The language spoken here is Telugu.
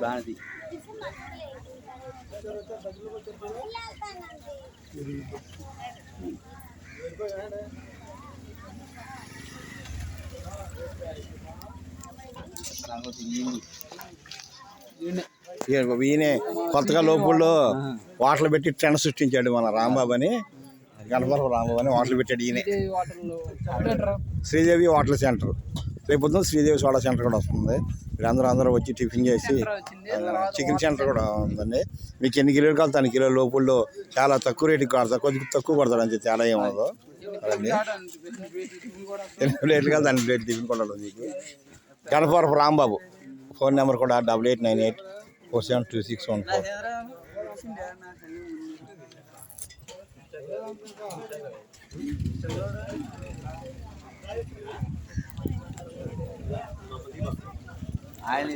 బాగుంది. ఈయనే కొత్తగా లోపల్లో వాటలు పెట్టి ట్రెండ్ సృష్టించాడు మన రాంబాబు అని, గణపరపు రాంబాబు అని వాటలు పెట్టాడు ఈయనే. శ్రీదేవి వాటర్ సెంటర్ రేపు పొద్దున శ్రీదేవి సోడా సెంటర్ కూడా వస్తుంది. అందరూ వచ్చి టిఫిన్ చేసి చికెన్ సెంటర్ కూడా ఉందండి. మీకు ఎన్ని కిలోలు కావాలి అన్ని కిలోల లోపల్లో చాలా తక్కువ రేటుకి కడతా, కొద్దిగా తక్కువ పడతాడు అంతే, తేడా ఏమవుతుందో అదండి. ఎన్ని రేట్లు కావాలి దాని రేటు టిఫిన్ కూడా మీకు. గణపరపు రాంబాబు ఫోన్ నెంబర్ కూడా 8898472614. ఆయన